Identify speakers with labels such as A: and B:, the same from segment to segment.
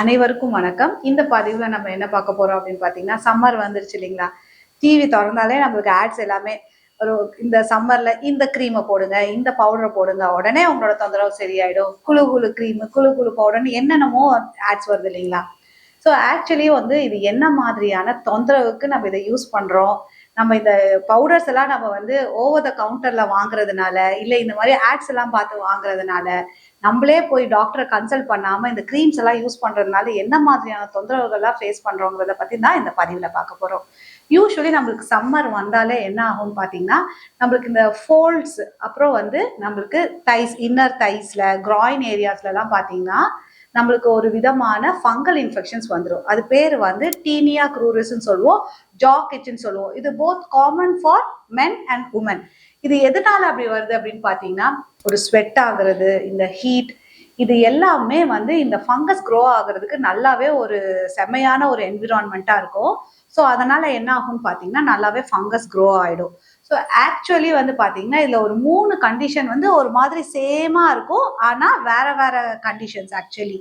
A: அனைவருக்கும் வணக்கம். இந்த பதிவுல நம்ம என்ன பார்க்க போறோம் அப்படின்னு பாத்தீங்கன்னா, சம்மர் வந்துருச்சு இல்லைங்களா? டிவி தொறந்தாலே நம்மளுக்கு ஆட்ஸ் எல்லாமே ஒரு இந்த சம்மர்ல இந்த கிரீமை போடுங்க, இந்த பவுடரை போடுங்க, உடனே உங்களோட தொந்தரவு சரியாயிடும். குளு குளு கிரீம், குளு குளு பவுடர்னு என்னென்னமோ ஆட்ஸ் வருது இல்லைங்களா? ஸோ ஆக்சுவலி வந்து இது என்ன மாதிரியான தொந்தரவுக்கு நம்ம இதை யூஸ் பண்றோம்? நம்ம இந்த பவுடர்ஸ் எல்லாம் நம்ம வந்து ஓவர் த கவுண்டர்ல வாங்குறதுனால, இல்ல இந்த மாதிரி ஆட்ஸ் எல்லாம் பார்த்து வாங்குறதுனால, நம்மளே போய் டாக்டரை கன்சல்ட் பண்ணாம இந்த கிரீம்ஸ் எல்லாம் யூஸ் பண்றதுனால என்ன மாதிரியான தொந்தரவுகள்லாம் ஃபேஸ் பண்றோங்கிறத பத்தி தான் இந்த பதிவுல பார்க்க போறோம். யூஸ்வலி நம்மளுக்கு சம்மர் வந்தாலே என்ன ஆகும்னு பாத்தீங்கன்னா, நம்மளுக்கு இந்த ஃபோல்ட்ஸ், அப்புறம் வந்து நம்மளுக்கு தைஸ், இன்னர் தைஸ்ல, கிராயின் ஏரியாஸ்ல எல்லாம் பாத்தீங்கன்னா நம்மளுக்கு ஒரு விதமான ஃபங்கல் இன்ஃபெக்ஷன்ஸ் வந்துடும். அது பேர் வந்து டீனியா க்ரூரிஸ்ன்னு சொல்லுவோம், ஜாக் இட்ச்னு சொல்லுவோம். இது both common for men and women. இது எதனால அப்படி வருது அப்படின்னு பாத்தீங்கன்னா, ஒரு ஸ்வெட் ஆகுறது, இந்த ஹீட், இது எல்லாமே வந்து இந்த ஃபங்கஸ் க்ரோ ஆகுறதுக்கு நல்லாவே ஒரு செமையான ஒரு என்விரான்மெண்ட்டா இருக்கும். ஸோ அதனால என்ன ஆகும்னு பாத்தீங்கன்னா, நல்லாவே ஃபங்கஸ் க்ரோ ஆயிடும். ஸோ ஆக்சுவலி வந்து பாத்தீங்கன்னா, இதுல ஒரு 3 கண்டிஷன் வந்து ஒரு மாதிரி சேமா இருக்கும். ஆனா வேற வேற கண்டிஷன்ஸ் ஆக்சுவலி.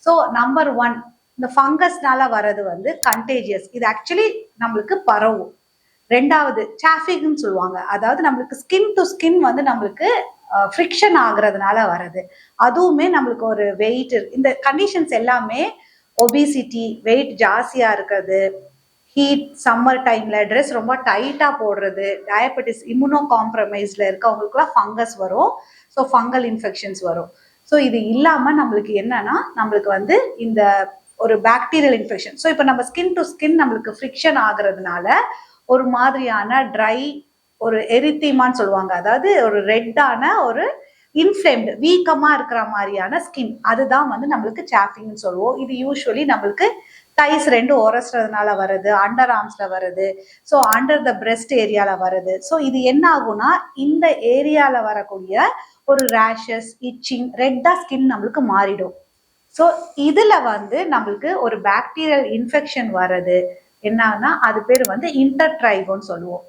A: ஸோ நம்பர் 1, இந்த ஃபங்கஸ்னால வர்றது வந்து கண்டேஜியஸ். இது ஆக்சுவலி நம்மளுக்கு பரவும். 2வது சாஃபிங்னு சொல்லுவாங்க. அதாவது நம்மளுக்கு ஸ்கின் டு ஸ்கின் வந்து நம்மளுக்கு ஃப்ரிக்ஷன் ஆகுறதுனால வர்றது. அதுவுமே நம்மளுக்கு ஒரு வெயிட், இந்த கண்டிஷன்ஸ் எல்லாமே ஒபிசிட்டி, வெயிட் ஜாஸ்தியா இருக்கிறது, ஹீட், சம்மர் டைம்ல ட்ரெஸ் ரொம்ப டைட்டா போடுறது, டயபெட்டிஸ், இம்யூனோ காம்ப்ரமைஸ்ல இருக்கவங்களுக்குலாம் ஃபங்கஸ் வரும். ஸோ ஃபங்கல் இன்ஃபெக்ஷன்ஸ் வரும். ஸோ இது இல்லாம நம்மளுக்கு என்னன்னா, நம்மளுக்கு வந்து இந்த ஒரு பாக்டீரியல் இன்ஃபெக்ஷன். ஸோ இப்போ நம்ம ஸ்கின் டு ஸ்கின் நம்மளுக்கு ஃப்ரிக்ஷன் ஆகுறதுனால ஒரு மாதிரியான ட்ரை, ஒரு எரித்திமான்னு சொல்லுவாங்க. அதாவது ஒரு ரெட்டான, ஒரு இன்ஃப்ளேம்டு, வீக்கமா இருக்கிற மாதிரியான ஸ்கின், அதுதான் வந்து நம்மளுக்கு சாஃபிங்னு சொல்லுவோம். இது யூஸ்வலி நம்மளுக்கு தைஸ் 2 உரசுறதுனால வருது, அண்டர் ஆர்ம்ஸ்ல வருது, ஸோ அண்டர் த பிரெஸ்ட் ஏரியால வருது. ஸோ இது என்ன ஆகும்னா, இந்த ஏரியால வரக்கூடிய ஒரு ரேஷஸ், இச்சிங், ரெட்டா ஸ்கின் நம்மளுக்கு மாறிடும். ஸோ இதுல வந்து நம்மளுக்கு ஒரு பாக்டீரியல் இன்ஃபெக்ஷன் வர்றது என்னன்னா, அது பேர் வந்து இன்டர்ட்ரைகோன்னு சொல்லுவோம்.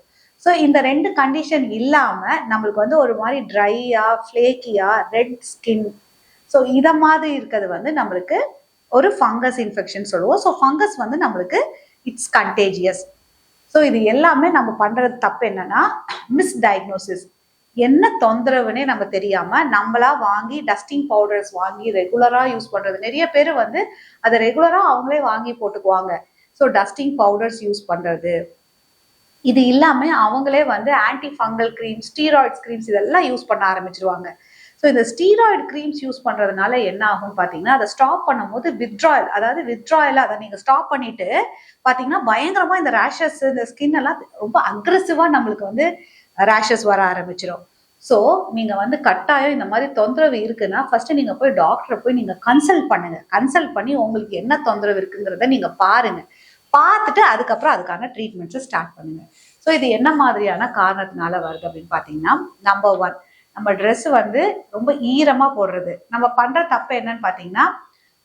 A: ஸோ இந்த 2 கண்டிஷன் இல்லாம நம்மளுக்கு வந்து ஒரு மாதிரி ட்ரையா, ஃபிளேக்கியா, ரெட் ஸ்கின், ஸோ இத மாதிரி இருக்கிறது வந்து நம்மளுக்கு ஒரு ஃபங்கஸ் இன்ஃபெக்ஷன் சொல்லுவோம். ஸோ ஃபங்கஸ் வந்து நம்மளுக்கு இட்ஸ் கண்டேஜியஸ். ஸோ இது எல்லாமே நம்ம பண்றது தப்பு என்னன்னா, மிஸ்டயக்னோசிஸ். என்ன தொந்தரவுனே நம்ம தெரியாம நம்மளா வாங்கி டஸ்டிங் பவுடர்ஸ் வாங்கி ரெகுலரா யூஸ் பண்றது. நிறைய பேர் வந்து அதை ரெகுலரா அவங்களே வாங்கி போட்டுக்குவாங்க. ஸோ டஸ்டிங் பவுடர்ஸ் யூஸ் பண்றது, இது இல்லாம அவங்களே வந்து anti fungal creams, steroids creams இதெல்லாம் யூஸ் பண்ண ஆரம்பிச்சிருவாங்க. ஸோ இந்த ஸ்டீராய்டு கிரீம்ஸ் யூஸ் பண்றதுனால என்ன ஆகும்னு பாத்தீங்கன்னா, அதை ஸ்டாப் பண்ணும்போது வித்ட்ராயல், அதாவது வித்ட்ராயல், அதை நீங்க ஸ்டாப் பண்ணிட்டு பாத்தீங்கன்னா பயங்கரமா இந்த ரேஷஸ், இந்த ஸ்கின் எல்லாம் ரொம்ப அக்ரெசிவா நம்மளுக்கு வந்து ரேஷஸ் வர ஆரம்பிச்சிடும். ஸோ நீங்க வந்து கட்டாயம் இந்த மாதிரி தொந்தரவு இருக்குன்னா ஃபர்ஸ்ட் நீங்க போய் டாக்டரை போய் நீங்க கன்சல்ட் பண்ணுங்க. கன்சல்ட் பண்ணி உங்களுக்கு என்ன தொந்தரவு இருக்குங்கிறத நீங்க பாருங்க. பார்த்துட்டு அதுக்கப்புறம் அதுக்கான ட்ரீட்மெண்ட்ஸை ஸ்டார்ட் பண்ணுங்க. ஸோ இது என்ன மாதிரியான காரணத்தினால வருது அப்படின்னு பார்த்தீங்கன்னா, நம்பர் 1, நம்ம ட்ரெஸ் வந்து ரொம்ப ஈரமா போடுறது. நம்ம பண்ற தப்பு என்னன்னு பார்த்தீங்கன்னா,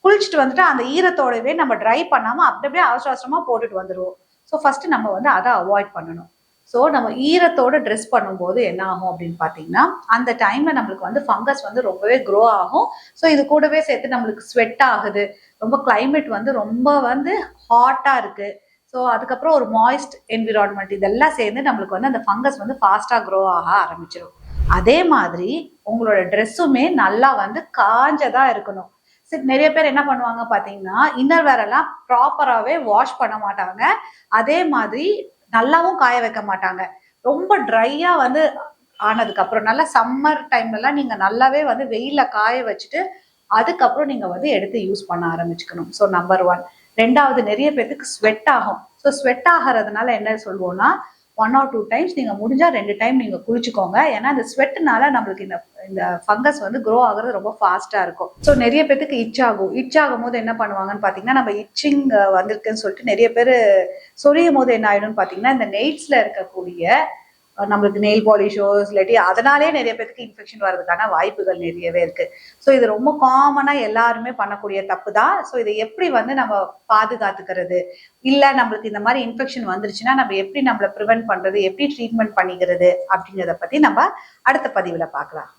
A: குளிச்சுட்டு வந்துட்டு அந்த ஈரத்தோடவே நம்ம ட்ரை பண்ணாம அப்படியே அவசர அவசரமா போட்டுட்டு வந்துடுவோம். ஸோ ஃபர்ஸ்ட் நம்ம வந்து அதை அவாய்ட் பண்ணணும். ஸோ நம்ம ஈரத்தோட ட்ரெஸ் பண்ணும்போது என்ன ஆகும் அப்படின்னு பார்த்தீங்கன்னா, அந்த டைம்ல நம்மளுக்கு வந்து ஃபங்கஸ் வந்து ரொம்பவே க்ரோ ஆகும். ஸோ இது கூடவே சேர்த்து நம்மளுக்கு ஸ்வெட் ஆகுது, ரொம்ப கிளைமேட் வந்து ரொம்ப வந்து ஹாட்டா இருக்கு. ஸோ அதுக்கப்புறம் ஒரு மாய்ஸ்ட் என்விரான்மெண்ட், இதெல்லாம் சேர்ந்து நம்மளுக்கு வந்து அந்த ஃபங்கஸ் வந்து ஃபாஸ்டா க்ரோ ஆக ஆரம்பிச்சிடும். அதே மாதிரி உங்களோட ட்ரெஸ்ஸுமே நல்லா வந்து காஞ்சதா இருக்கணும். நிறைய பேர் என்ன பண்ணுவாங்க பாத்தீங்கன்னா, இன்னர் வேர் எல்லாம் ப்ராப்பராகவே வாஷ் பண்ண மாட்டாங்க. அதே மாதிரி நல்லாவும் காய வைக்க மாட்டாங்க. ரொம்ப ட்ரையா வந்து ஆனதுக்கு அப்புறம், நல்லா சம்மர் டைம்ல நீங்க நல்லாவே வந்து வெயில காய வச்சுட்டு அதுக்கப்புறம் நீங்க வந்து எடுத்து யூஸ் பண்ண ஆரம்பிச்சுக்கணும். So number 1. 2வது, நிறைய பேருக்கு ஸ்வெட் ஆகும். ஸோ ஸ்வெட் ஆகிறதுனால என்ன சொல்லுவோம்னா, 1 or 2 டைம்ஸ் நீங்க முடிஞ்சா 2 டைம் நீங்க குளிச்சுக்கோங்க. ஏன்னா இந்த ஸ்வெட்னால நம்மளுக்கு இந்த ஃபங்கஸ் வந்து க்ரோ ஆகுறது ரொம்ப ஃபாஸ்டா இருக்கும். ஸோ நிறைய பேருக்கு இட்ச் ஆகும். இட்ச் ஆகும் போது என்ன பண்ணுவாங்கன்னு பாத்தீங்கன்னா, நம்ம இச்சிங் வந்திருக்குன்னு சொல்லிட்டு நிறைய பேர் சொரியும் போது என்ன ஆயிடும்னு பாத்தீங்கன்னா, இந்த நெயில்ஸ்ல இருக்கக்கூடிய நம்மளுக்கு நெயில் பாலிஷோ இல்லாட்டி அதனாலே நிறைய பேருக்கு இன்ஃபெக்ஷன் வர்றதுக்கான வாய்ப்புகள் நிறையவே இருக்கு. ஸோ இது ரொம்ப காமனா எல்லாருமே பண்ணக்கூடிய தப்பு தான். ஸோ இதை எப்படி வந்து நம்ம பாதுகாத்துக்கிறது, இல்ல நம்மளுக்கு இந்த மாதிரி இன்ஃபெக்ஷன் வந்துருச்சுன்னா நம்ம எப்படி நம்மளை ப்ரிவென்ட் பண்றது, எப்படி ட்ரீட்மெண்ட் பண்ணிக்கிறது அப்படிங்கிறத பத்தி நம்ம அடுத்த பதிவுல பார்க்கலாம்.